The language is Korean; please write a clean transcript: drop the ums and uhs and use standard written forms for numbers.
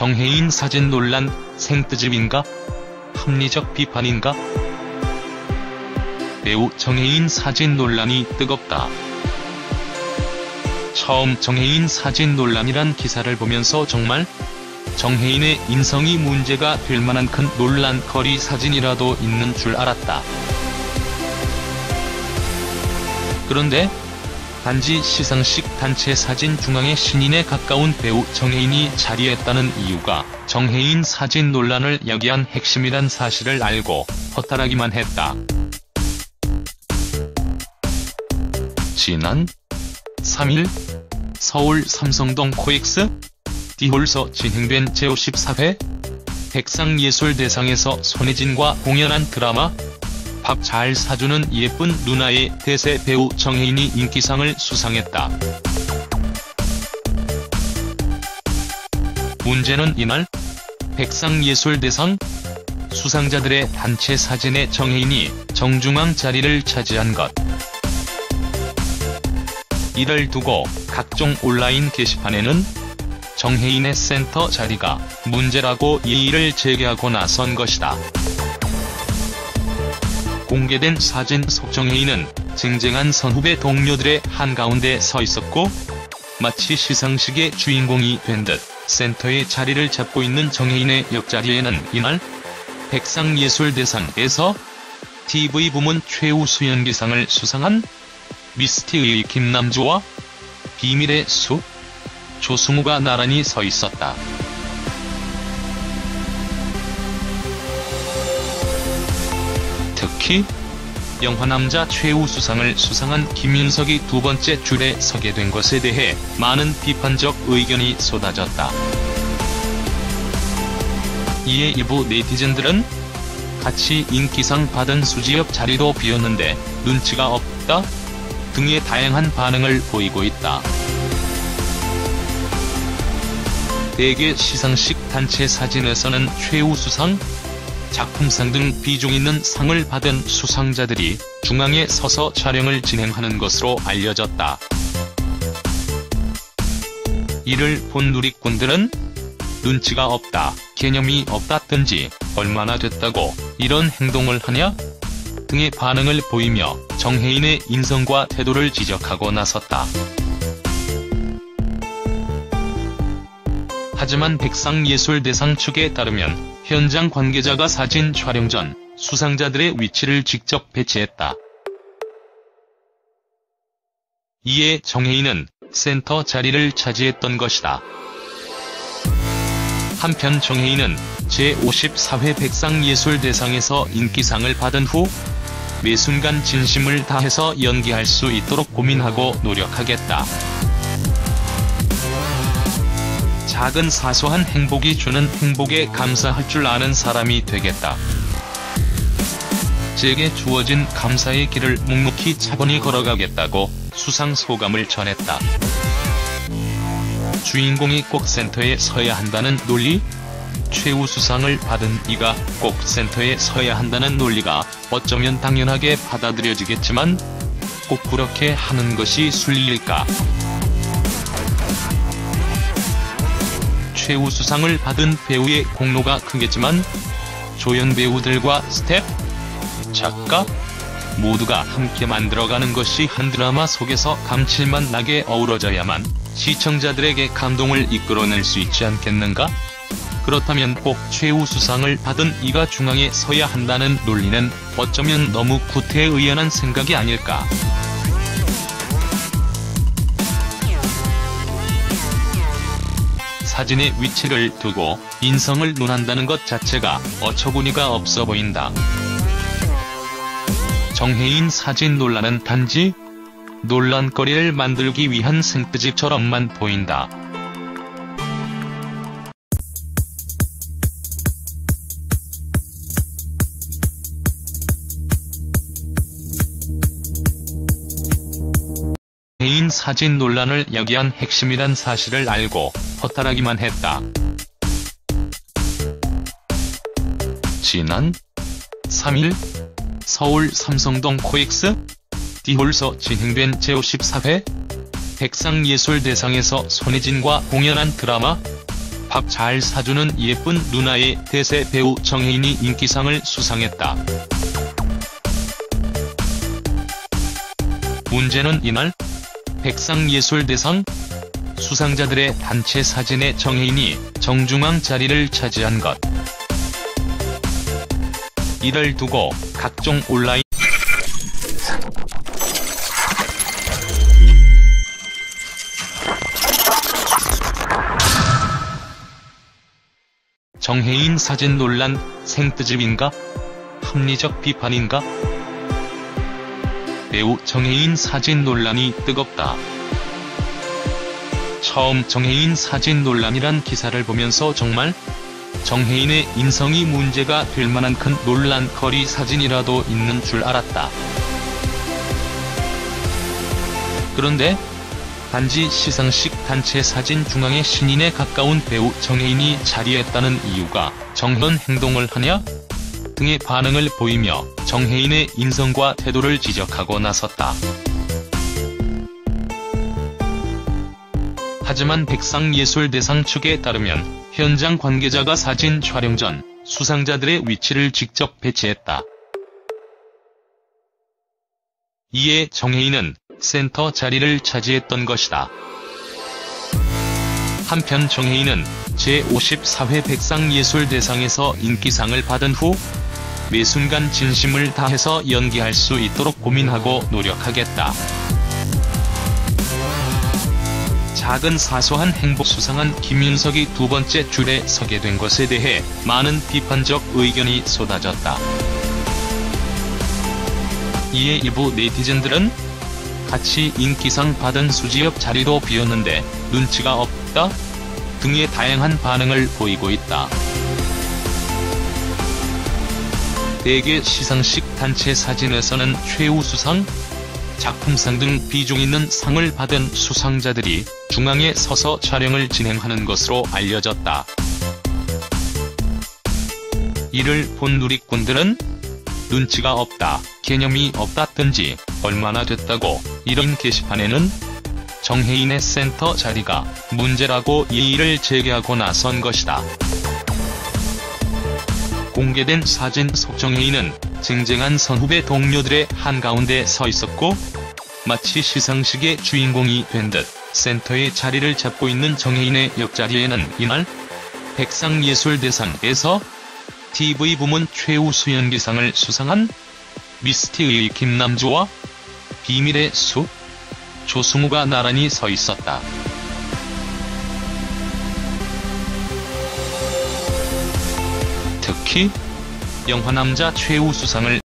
정혜인 사진 논란 생뜨집인가? 합리적 비판인가? 배우 정혜인 사진 논란이 뜨겁다. 처음 정혜인 사진 논란이란 기사를 보면서 정말 정혜인의 인성이 문제가 될 만한 큰 논란거리 사진이라도 있는 줄 알았다. 그런데 단지 시상식 단체 사진 중앙의 신인에 가까운 배우 정혜인이 자리했다는 이유가 정혜인 사진 논란을 야기한 핵심이란 사실을 알고 허탈하기만 했다. 지난 3일 서울 삼성동 코엑스 D홀에서 진행된 제54회 백상예술대상에서 손예진과 공연한 드라마 밥 잘 사주는 예쁜 누나의 대세 배우 정혜인이 인기상을 수상했다. 문제는 이날 백상예술대상 수상자들의 단체 사진에 정혜인이 정중앙 자리를 차지한 것. 이를 두고 각종 온라인 게시판에는 정혜인의 센터 자리가 문제라고 이의를 제기하고 나선 것이다. 공개된 사진 속 정혜인은 쟁쟁한 선후배 동료들의 한가운데 서 있었고 마치 시상식의 주인공이 된 듯 센터의 자리를 잡고 있는 정혜인의 옆자리에는 이날 백상예술대상에서 TV 부문 최우수 연기상을 수상한 미스티의 김남주와 비밀의 숲 조승우가 나란히 서 있었다. 특히 영화남자 최우수상을 수상한 김윤석이 두 번째 줄에 서게 된 것에 대해 많은 비판적 의견이 쏟아졌다. 이에 일부 네티즌들은 같이 인기상 받은 수지역 자리도 비었는데 눈치가 없다 등의 다양한 반응을 보이고 있다. 대개 시상식 단체 사진에서는 최우수상, 작품상 등 비중 있는 상을 받은 수상자들이 중앙에 서서 촬영을 진행하는 것으로 알려졌다. 이를 본 누리꾼들은 눈치가 없다, 개념이 없다든지 얼마나 됐다고 이런 행동을 하냐? 등의 반응을 보이며 정혜인의 인성과 태도를 지적하고 나섰다. 하지만 백상예술대상 측에 따르면 현장 관계자가 사진 촬영 전 수상자들의 위치를 직접 배치했다. 이에 정혜인은 센터 자리를 차지했던 것이다. 한편 정혜인은 제54회 백상예술대상에서 인기상을 받은 후 매 순간 진심을 다해서 연기할 수 있도록 고민하고 노력하겠다. 작은 사소한 행복이 주는 행복에 감사할 줄 아는 사람이 되겠다. 제게 주어진 감사의 길을 묵묵히 차분히 걸어가겠다고 수상 소감을 전했다. 주인공이 꼭 센터에 서야 한다는 논리? 최우수상을 받은 이가 꼭 센터에 서야 한다는 논리가 어쩌면 당연하게 받아들여지겠지만 꼭 그렇게 하는 것이 순리일까? 최우수상을 받은 배우의 공로가 크겠지만 조연 배우들과 스태프, 작가 모두가 함께 만들어가는 것이 한 드라마 속에서 감칠맛 나게 어우러져야만 시청자들에게 감동을 이끌어낼 수 있지 않겠는가? 그렇다면 꼭 최우수상을 받은 이가 중앙에 서야 한다는 논리는 어쩌면 너무 구태의연한 생각이 아닐까? 사진의 위치를 두고 인성을 논한다는 것 자체가 어처구니가 없어 보인다. 정혜인 사진 논란은 단지 논란거리를 만들기 위한 생뜨집처럼만 보인다. 정혜인 사진 논란을 야기한 핵심이란 사실을 알고 허탈하기만 했다. 지난 3일 서울 삼성동 코엑스 D홀에서 진행된 제54회 백상예술대상에서 손예진과 공연한 드라마 밥 잘 사주는 예쁜 누나의 대세 배우 정혜인이 인기상을 수상했다. 문제는 이날 백상예술대상 수상자들의 단체 사진에 정혜인이 정중앙 자리를 차지한 것. 이를 두고 각종 온라인 정혜인 사진 논란 생뜨집인가? 합리적 비판인가? 배우 정혜인 사진 논란이 뜨겁다. 처음 정혜인 사진 논란이란 기사를 보면서 정말 정혜인의 인성이 문제가 될 만한 큰 논란거리 사진이라도 있는 줄 알았다. 그런데 단지 시상식 단체 사진 중앙의 신인에 가까운 배우 정혜인이 자리했다는 이유가 정현 행동을 하냐? 등의 반응을 보이며 정혜인의 인성과 태도를 지적하고 나섰다. 하지만 백상예술대상 측에 따르면 현장 관계자가 사진 촬영 전 수상자들의 위치를 직접 배치했다. 이에 정혜인은 센터 자리를 차지했던 것이다. 한편 정혜인은 제54회 백상예술대상에서 인기상을 받은 후 매 순간 진심을 다해서 연기할 수 있도록 고민하고 노력하겠다. 작은 사소한 행복 수상한 김윤석이 두 번째 줄에 서게 된 것에 대해 많은 비판적 의견이 쏟아졌다. 이에 일부 네티즌들은 같이 인기상 받은 수지업 자리도 비었는데 눈치가 없다? 등의 다양한 반응을 보이고 있다. 대개 시상식 단체 사진에서는 최우수상, 작품상 등 비중 있는 상을 받은 수상자들이 중앙에 서서 촬영을 진행하는 것으로 알려졌다. 이를 본 누리꾼들은 눈치가 없다, 개념이 없다든지 얼마나 됐다고 이런 게시판에는 정혜인의 센터 자리가 문제라고 이의를 제기하고 나선 것이다. 공개된 사진 속 정혜인은 쟁쟁한 선후배 동료들의 한가운데 서 있었고 마치 시상식의 주인공이 된 듯 센터의 자리를 잡고 있는 정혜인의 옆자리에는 이날 백상예술대상에서 TV 부문 최우수 연기상을 수상한 미스티의 김남주와 비밀의 숲 조승우가 나란히 서 있었다. 특히 영화남자 최우수상을